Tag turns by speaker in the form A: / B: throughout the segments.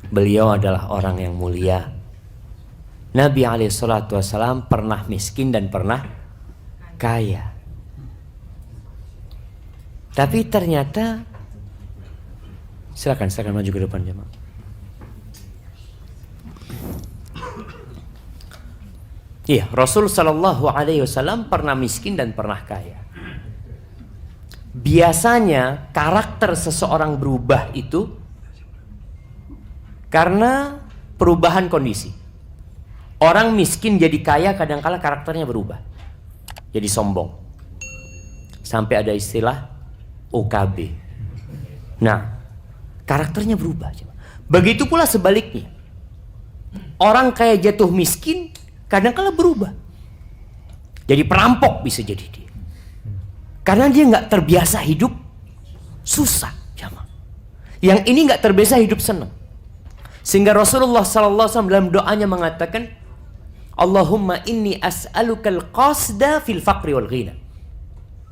A: Beliau adalah orang yang mulia. Nabi SAW pernah miskin dan pernah kaya. Tapi ternyata, silakan maju ke depan jemaah. Iya, Rasul Shallallahu Alaihi Wasallam pernah miskin dan pernah kaya. Biasanya karakter seseorang berubah itu karena perubahan kondisi. Orang miskin jadi kaya kadang-kala karakternya berubah, jadi sombong. Sampai ada istilah OKB. Nah, karakternya berubah. Begitu pula sebaliknya. Orang kaya jatuh miskin kadang-kala berubah, jadi perampok bisa jadi dia. Karena dia nggak terbiasa hidup susah. Yang ini nggak terbiasa hidup senang. Sehingga Rasulullah SAW dalam doanya mengatakan, Allahumma inni as'alukal qasda fil faqri wal ghina.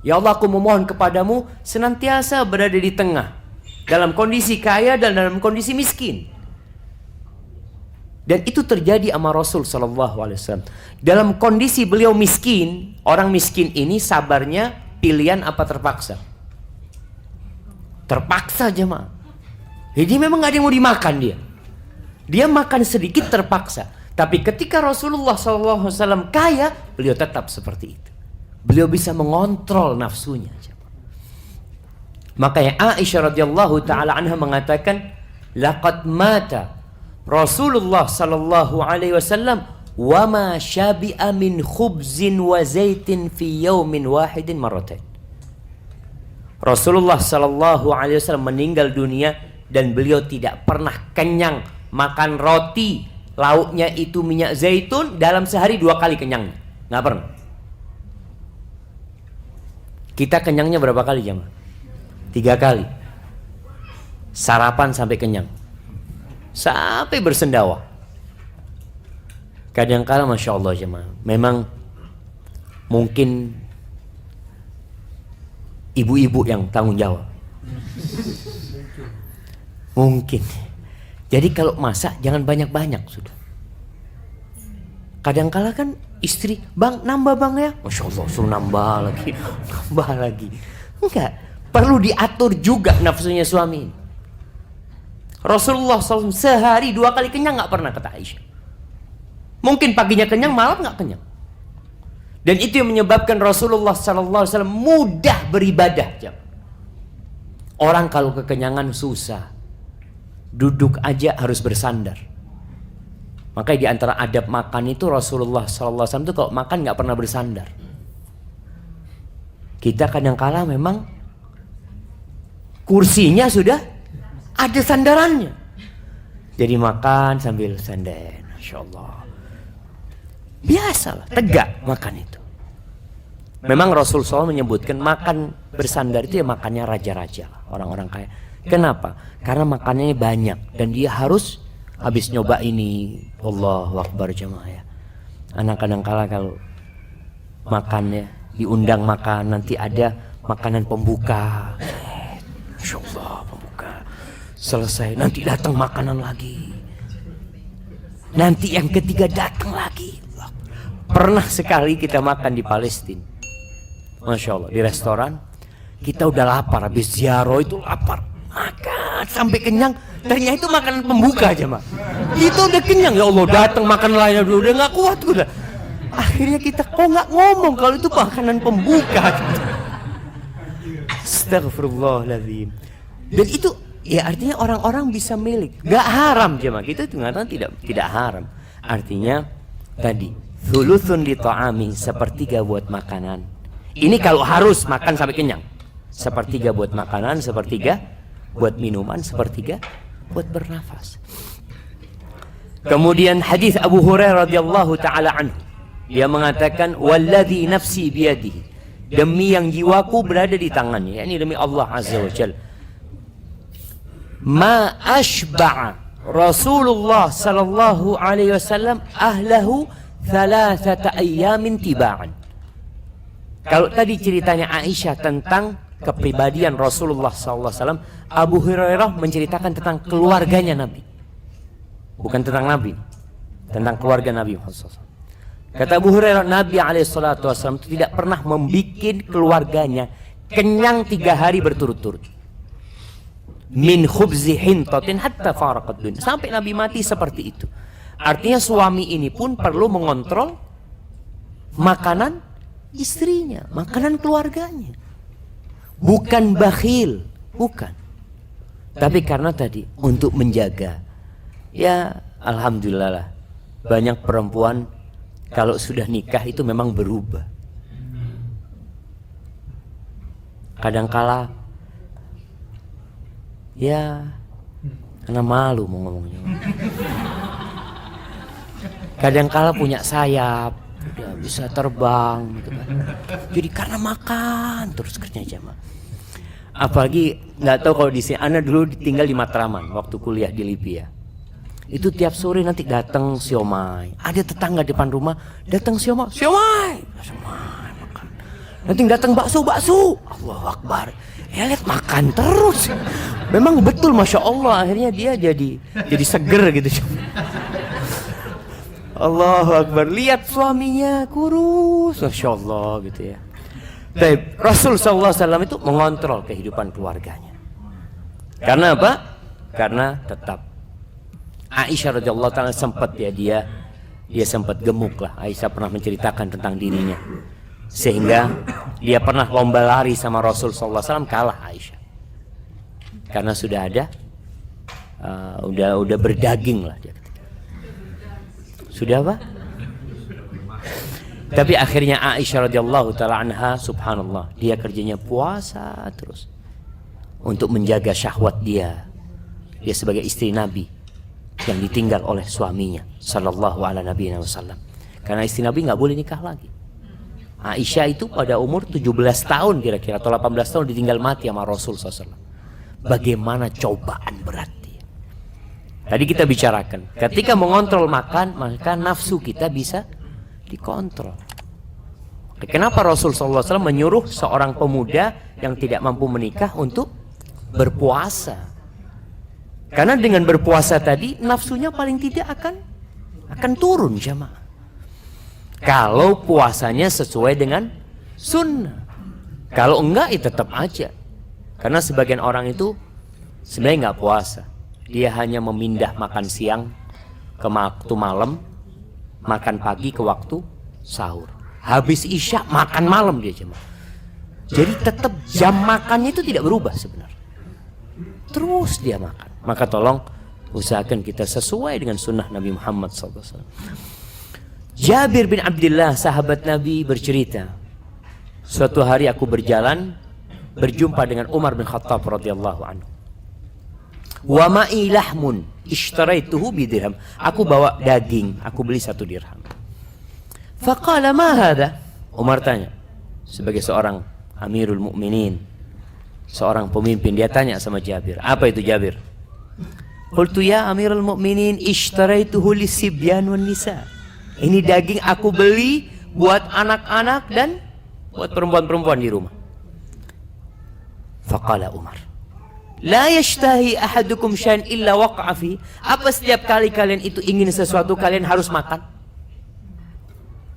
A: Ya Allah, aku memohon kepadamu senantiasa berada di tengah, dalam kondisi kaya dan dalam kondisi miskin. Dan itu terjadi sama Rasul SAW. Dalam kondisi beliau miskin, orang miskin ini sabarnya pilihan apa terpaksa? Terpaksa jemaah. Jadi memang gak ada yang mau dimakan dia. Dia makan sedikit terpaksa. Tapi ketika Rasulullah SAW kaya, beliau tetap seperti itu. Beliau bisa mengontrol nafsunya. Makanya Aisyah radhiyallahu taala anha mengatakan, laqad mata Rasulullah sallallahu alaihi wasallam wa ma syabi'a min khubzin wa zaitin fi yaumin wahidin marratain. Rasulullah sallallahu alaihi wasallam meninggal dunia dan beliau tidak pernah kenyang makan roti, lauknya itu minyak zaitun dalam sehari 2 kali kenyang. Nggak pernah. Kita kenyangnya berapa kali jemaah? 3 kali. Sarapan sampai kenyang, sampai bersendawa. Kadang-kala Masya Allah jemaah, memang mungkin ibu-ibu yang tanggung jawab. Mungkin. Jadi kalau masak jangan banyak-banyak sudah. Kadang-kala kan istri, bang nambah bang ya, Masya Allah suruh nambah lagi, nambah lagi. Enggak, perlu diatur juga nafsunya suami. Rasulullah SAW sehari 2 kali kenyang nggak pernah, kata Aisyah. Mungkin paginya kenyang, malam nggak kenyang. Dan itu yang menyebabkan Rasulullah SAW mudah beribadah. Orang kalau kekenyangan susah, duduk aja harus bersandar. Makanya di antara adab makan itu Rasulullah SAW itu kalau makan nggak pernah bersandar. Kita kadang-kala memang kursinya sudah ada sandarannya, jadi makan sambil sandar, Masya Allah. Biasalah, tegak makan itu. Memang Rasul SAW menyebutkan makan bersandar itu ya makannya raja-raja, orang-orang kaya. Kenapa? Karena makannya banyak dan dia harus habis nyoba ini. Allahu Akbar jemaah ya. Anak kadang-kala kalau makannya diundang makan, nanti ada makanan pembuka. Masya Allah, pembuka. Selesai, nanti datang makanan lagi. Nanti yang ketiga datang lagi. Pernah sekali kita makan di Palestina, Masya Allah, di restoran. Kita udah lapar, habis ziarah itu lapar, makan sampai kenyang. Ternyata itu makanan pembuka aja mak. Kita udah kenyang, ya Allah, datang makan lainnya udah nggak kuat udah. Akhirnya kita kok nggak ngomong kalau itu makanan pembuka. Astagfirullahaladzim. Dan itu ya artinya orang-orang bisa milik, nggak haram jemaah. Kita itu mengatakan tidak haram. Artinya tadi thuluthun li ta'ami, sepertiga buat makanan. Ini kalau harus makan sampai kenyang. Sepertiga buat makanan, sepertiga buat minuman, sepertiga buat bernafas. Kemudian hadis Abu Hurairah radhiyallahu taala anhu, dia mengatakan walladzi nafsi biyadihi, demi yang jiwaku berada di tangannya, yakni demi Allah azza wa jalla, ma ashba'a Rasulullah sallallahu alaihi wasallam ahlahu thalathata ayyamin tiba'an. Kalau tadi ceritanya Aisyah tentang kepribadian Rasulullah SAW, Abu Hurairah menceritakan tentang keluarganya Nabi. bukan tentang Nabi, tentang keluarga Nabi Muhammad SAW. Kata Abu Hurairah, Nabi SAW itu tidak pernah membuat keluarganya kenyang 3 hari berturut-turut. Min khubzi hintatin hatta faraqad dunya. Sampai Nabi mati seperti itu. Artinya suami ini pun perlu mengontrol makanan istrinya, makanan keluarganya. Bukan bakhil, bukan. Tapi karena tadi untuk menjaga. Ya alhamdulillah lah, banyak perempuan kalau sudah nikah itu memang berubah. Kadangkala ya karena malu mau ngomongnya. Kadangkala punya sayap, udah bisa terbang gitu kan. Jadi karena makan terus kerjanya jamaah. Apalagi nggak tahu kalau di sini, Ana dulu tinggal di Matraman waktu kuliah di Libya. Itu tiap sore nanti datang siomay. Ada tetangga depan rumah datang siomay, siomay makan. Nanti datang bakso. Allahu Akbar. Ya lihat makan terus. Memang betul, masya Allah. Akhirnya dia jadi seger gitu. Allahu Akbar. Lihat suaminya kurus, masya Allah gitu ya. Baik, Rasul SAW itu mengontrol kehidupan keluarganya. Karena apa? Karena tetap Aisyah radhiyallahu taala sempat dia sempat gemuk lah. Aisyah pernah menceritakan tentang dirinya, sehingga dia pernah lomba lari sama Rasul SAW, kalah Aisyah karena sudah ada udah berdaging lah dia. Sudah apa? Tapi akhirnya Aisyah radhiyallahu taala anha, subhanallah, dia kerjanya puasa terus untuk menjaga syahwat dia. Dia sebagai istri Nabi yang ditinggal oleh suaminya sallallahu ala nabiyina wasallam. Karena istri Nabi nggak boleh nikah lagi. Aisyah itu pada umur 17 tahun kira-kira atau 18 tahun ditinggal mati sama Rasul SAW. Bagaimana cobaan berat dia. Tadi kita bicarakan, ketika mengontrol makan, maka nafsu kita bisa dikontrol. Kenapa Rasul SAW menyuruh seorang pemuda yang tidak mampu menikah untuk berpuasa? Karena dengan berpuasa tadi nafsunya paling tidak akan turun jamaah. Kalau puasanya sesuai dengan sunnah. Kalau enggak ya tetap aja. Karena sebagian orang itu sebenarnya enggak puasa. Dia hanya memindah makan siang ke waktu malam, makan pagi ke waktu sahur. Habis isya makan malam dia jemaah. Jadi tetap jam makannya itu tidak berubah sebenarnya. Terus dia makan. Maka tolong usahakan kita sesuai dengan sunnah Nabi Muhammad SAW. Jabir bin Abdullah sahabat Nabi bercerita, suatu hari aku berjalan berjumpa dengan Umar bin Khattab radhiyallahu anhu. Wa ma'i lahmun ishtaraituhu bidirham. Aku bawa daging, aku beli 1 dirham. Faqala ma hadha? Umar tanya, sebagai seorang Amirul Mukminin, seorang pemimpin, dia tanya sama Jabir, apa itu Jabir? Qultu ya Amirul Mukminin ishtaraituhu lisibyan wan nisa. Ini daging aku beli buat anak-anak dan buat perempuan-perempuan di rumah. Faqala Umar, la yashtahi ahadukum syai'an illa waqa'a fi. Apa setiap kali kalian itu ingin sesuatu kalian harus makan?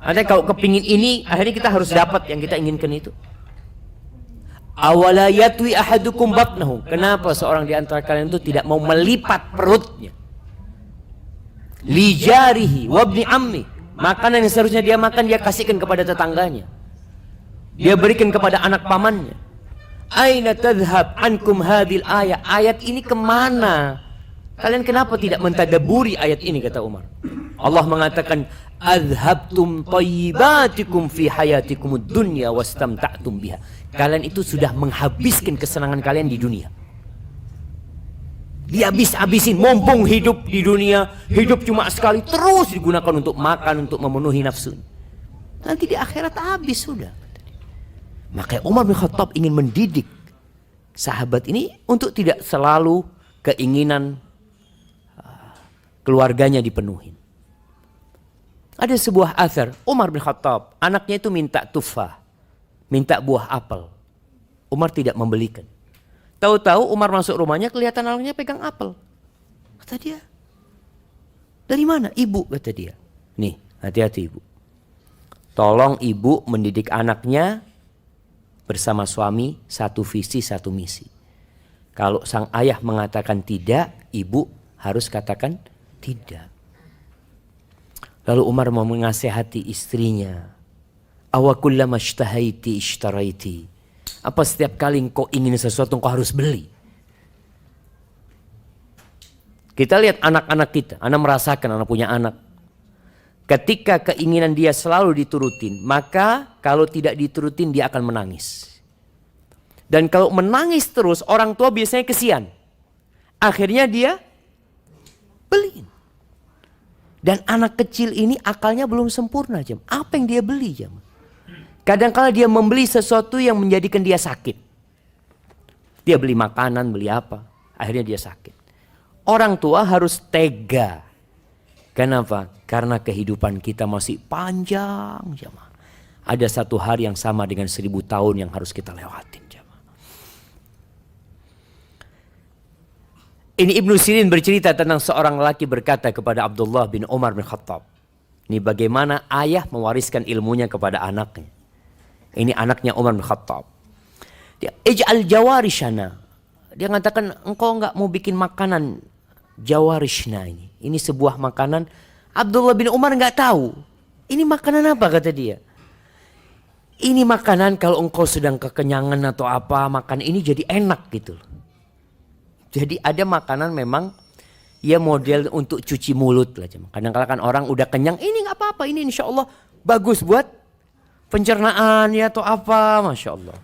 A: Artinya kalau kepingin ini, akhirnya kita harus dapat yang kita inginkan itu. Awala yatwi ahadukum batnahu. Kenapa seorang di antara kalian itu tidak mau melipat perutnya? Li jarihi wa ibni ammi. Makanan yang seharusnya dia makan dia kasihkan kepada tetangganya. Dia berikan kepada anak pamannya. Aina tadhhab ankum hadhil ayat? Ayat ini kemana? Kalian kenapa tidak mentadaburi ayat ini, kata Umar. Allah mengatakan adhabtum tayyibatikum fi hayatikumud dunya wastamta'tum biha. Kalian itu sudah menghabiskan kesenangan kalian di dunia. Dihabis-habisin, mumpung hidup di dunia, hidup cuma sekali, terus digunakan untuk makan, untuk memenuhi nafsu. Nanti di akhirat habis sudah. Maka Umar bin Khattab ingin mendidik sahabat ini untuk tidak selalu keinginan keluarganya dipenuhi. Ada sebuah athar, Umar bin Khattab, anaknya itu minta tufah, minta buah apel. Umar tidak membelikan. Tahu-tahu Umar masuk rumahnya, kelihatan anaknya pegang apel. Kata dia, Dari mana? Ibu, kata dia. Nih, hati-hati ibu. Tolong ibu mendidik anaknya bersama suami, satu visi, satu misi. Kalau sang ayah mengatakan tidak, ibu harus katakan tidak. Lalu Umar mau menasihati istrinya. Awakullama ishtahaiti ishtaraiti. Apa setiap kali engkau ingin sesuatu engkau harus beli? Kita lihat anak-anak kita, anak merasakan, anak punya anak. Ketika keinginan dia selalu diturutin, maka kalau tidak diturutin dia akan menangis. Dan kalau menangis terus, orang tua biasanya kesian. Akhirnya dia beliin. Dan anak kecil ini akalnya belum sempurna, jam. Apa yang dia beli, jam? Kadang-kala dia membeli sesuatu yang menjadikan dia sakit. Dia beli makanan, beli apa, akhirnya dia sakit. Orang tua harus tega. Kenapa? Karena kehidupan kita masih panjang, jemaah. Ada satu hari yang sama dengan 1000 tahun yang harus kita lewatin, jemaah. Ini Ibnu Sirin bercerita tentang seorang lelaki berkata kepada Abdullah bin Umar bin Khattab. Ini bagaimana ayah mewariskan ilmunya kepada anaknya. Ini anaknya Umar bin Khattab. Dia ij'al jawarishana. Dia mengatakan engkau enggak mau bikin makanan jawarishna ini. Ini sebuah makanan. Abdullah bin Umar enggak tahu. Ini makanan apa, kata dia. Ini makanan kalau engkau sedang kekenyangan atau apa, makan ini jadi enak gitu. Jadi ada makanan memang ya model untuk cuci mulut lah. Kadang-kadang kan orang udah kenyang, ini enggak apa-apa, ini insya Allah bagus buat pencernaan ya atau apa, Masya Allah.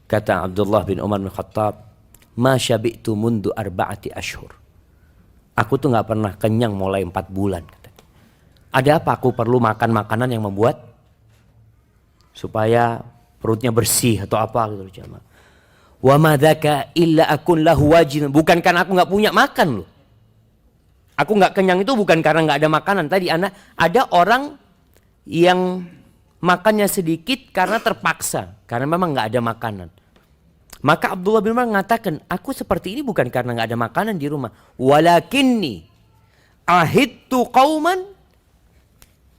A: Kata Abdullah bin Umar bin Khattab, ma syabi'tu mundu arba'ati ashur. Aku tuh gak pernah kenyang mulai 4 bulan. Ada apa aku perlu makan makanan yang membuat supaya perutnya bersih atau apa gitu, jemaah. Wa madzaka illa akun lahu wajin. Bukan karena aku gak punya makan loh. Aku gak kenyang itu bukan karena gak ada makanan. Tadi ada orang yang makannya sedikit karena terpaksa, karena memang gak ada makanan. Maka Abdullah bin Umar mengatakan, aku seperti ini bukan karena gak ada makanan di rumah. Walakinni ahidtu qauman.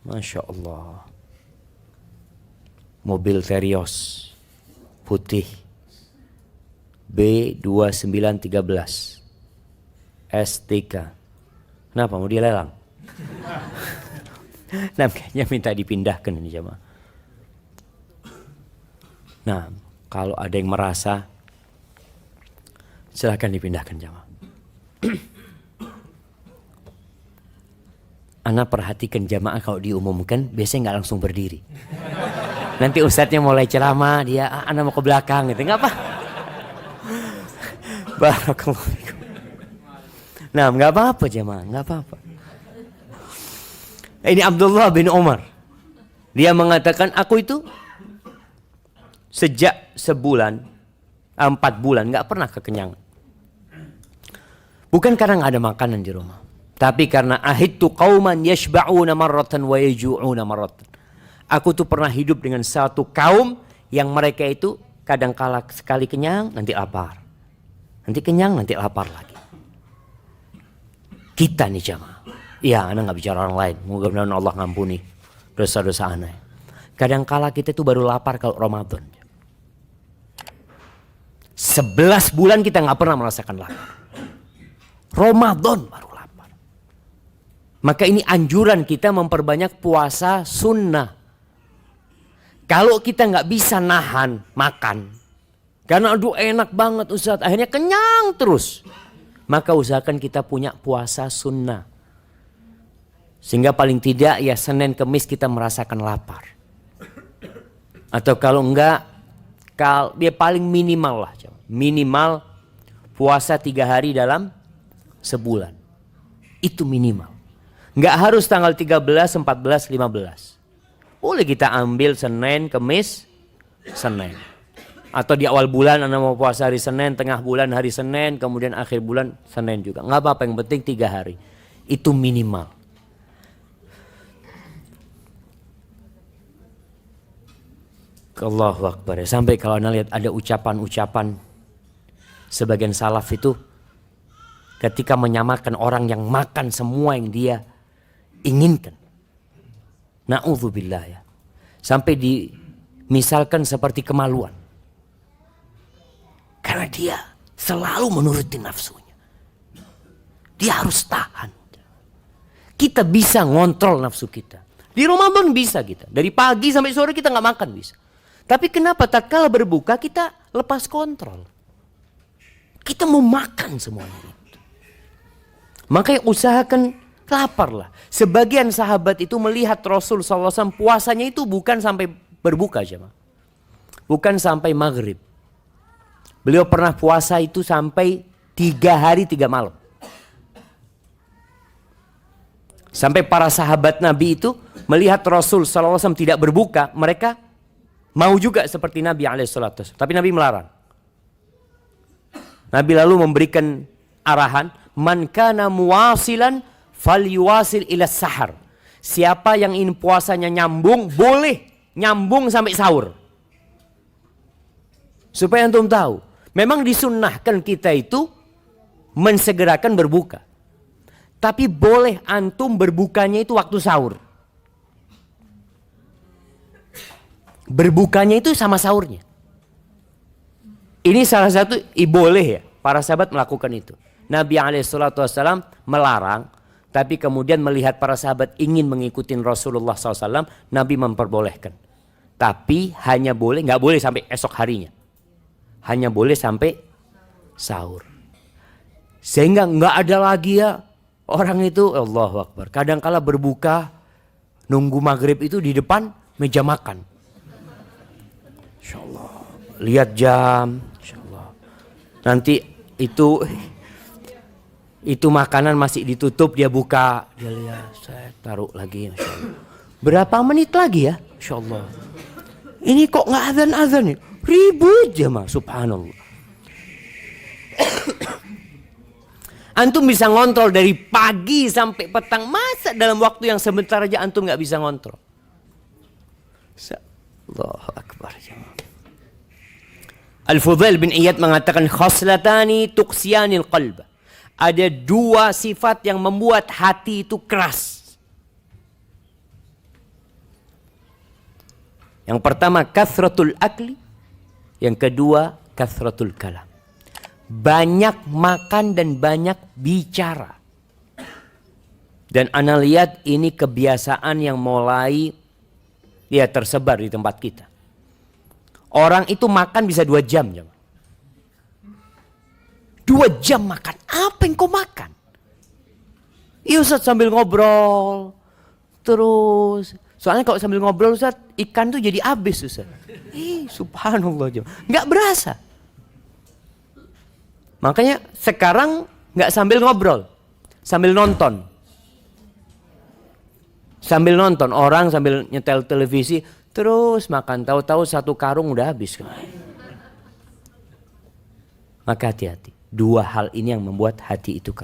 A: Masya Allah. Mobil Terios putih B2913 STK. Kenapa mau dilelang? Nah, kayaknya minta dipindahkan ini, jemaah. Nah, kalau ada yang merasa, silakan dipindahkan, jemaah. Ana perhatikan jamaah kalau diumumkan biasanya nggak langsung berdiri. Nanti ustadznya mulai ceramah, dia ana mau ke belakang gitu, nggak apa? Barakallahu fikum. Nah, nggak apa-apa jamaah, nggak apa-apa. Ini Abdullah bin Umar. Dia mengatakan, aku itu sejak 4 bulan nggak pernah kekenyangan. Bukan karena nggak ada makanan di rumah, tapi karena ahidtu qauman yashba'una marratan wa yaju'una marratan. Aku tuh pernah hidup dengan satu kaum yang mereka itu kadang kala sekali kenyang nanti lapar, nanti kenyang nanti lapar lagi. Kita nih jamaah. Iya, ana nggak bicara orang lain. Mudah-mudahan Allah ngampuni dosa-dosa ana. Kadang kala kita itu baru lapar kalau Ramadan. 11 bulan kita nggak pernah merasakan lapar. Ramadan baru lapar. Maka ini anjuran kita memperbanyak puasa sunnah. Kalau kita nggak bisa nahan makan, karena aduh enak banget Ustaz, akhirnya kenyang terus. Maka usahakan kita punya puasa sunnah. Sehingga paling tidak ya Senin Kemis kita merasakan lapar. Atau kalau enggak, dia paling minimal lah. Minimal puasa 3 hari dalam sebulan. Itu minimal. Enggak harus tanggal 13, 14, 15. Boleh kita ambil Senin, Kemis, Senin. Atau di awal bulan Anda mau puasa hari Senin, tengah bulan hari Senin, kemudian akhir bulan Senin juga. Enggak apa-apa, yang penting 3 hari. Itu minimal. Allahu Akbar. Sampai kalau Anda lihat ada ucapan-ucapan sebagian salaf itu ketika menyamakan orang yang makan semua yang dia inginkan. Na'udzubillah ya. Sampai dimisalkan seperti kemaluan. Karena dia selalu menuruti nafsunya. Dia harus tahan. Kita bisa ngontrol nafsu kita. Di Ramadan bisa kita. Dari pagi sampai sore kita nggak makan bisa. Tapi kenapa tatkala berbuka kita lepas kontrol? Kita mau makan semuanya itu. Makanya usahakan laparlah. Sebagian sahabat itu melihat Rasul SAW puasanya itu bukan sampai berbuka aja. Bukan sampai maghrib. Beliau pernah puasa itu sampai 3 hari 3 malam. Sampai para sahabat Nabi itu melihat Rasul SAW tidak berbuka. Mereka mau juga seperti Nabi SAW. Tapi Nabi melarang. Nabi lalu memberikan arahan, man kana muwasilan falyuwasil ila sahar. Siapa yang ingin puasanya nyambung, boleh nyambung sampai sahur. Supaya antum tahu, memang disunnahkan kita itu mensegerakan berbuka. Tapi boleh antum berbukanya itu waktu sahur. Berbukanya itu sama sahurnya. Ini salah satu boleh ya, para sahabat melakukan itu. Nabi SAW melarang, tapi kemudian melihat para sahabat ingin mengikuti Rasulullah SAW, Nabi memperbolehkan. Tapi hanya boleh, nggak boleh sampai esok harinya. Hanya boleh sampai sahur. Sehingga nggak ada lagi ya orang itu, Allahu Akbar. Kadangkala berbuka, nunggu maghrib itu di depan meja makan. Insya Allah. Lihat jam, Insya Allah. Nanti itu makanan masih ditutup, dia buka, dia lihat, saya taruh lagi, Masya Allah. Berapa menit lagi ya, Insya Allah. Ini kok nggak azan-azan nih, ribut jemaah, subhanallah. Antum bisa ngontrol dari pagi sampai petang, masa dalam waktu yang sebentar aja antum nggak bisa ngontrol? Allahu Akbar jemaah. Al-Fudail bin Iyad mengatakan khoslatani tuqsiyanil qalb. Ada 2 sifat yang membuat hati itu keras. Yang pertama kathratul akli, yang kedua kathratul kalam. Banyak makan dan banyak bicara. Dan ana lihat ini kebiasaan yang mulai ya tersebar di tempat kita. Orang itu makan bisa 2 jam. 2 jam makan. Apa yang kau makan? Iya Ustaz, sambil ngobrol. Terus. Soalnya kalau sambil ngobrol Ustaz, ikan tuh jadi habis Ustaz. Subhanallah. Nggak berasa. Makanya sekarang nggak sambil ngobrol. Sambil nonton. Sambil nonton. Orang sambil nyetel televisi. Terus makan, tahu-tahu 1 karung udah habis. Maka hati-hati. 2 hal ini yang membuat hati itu keras.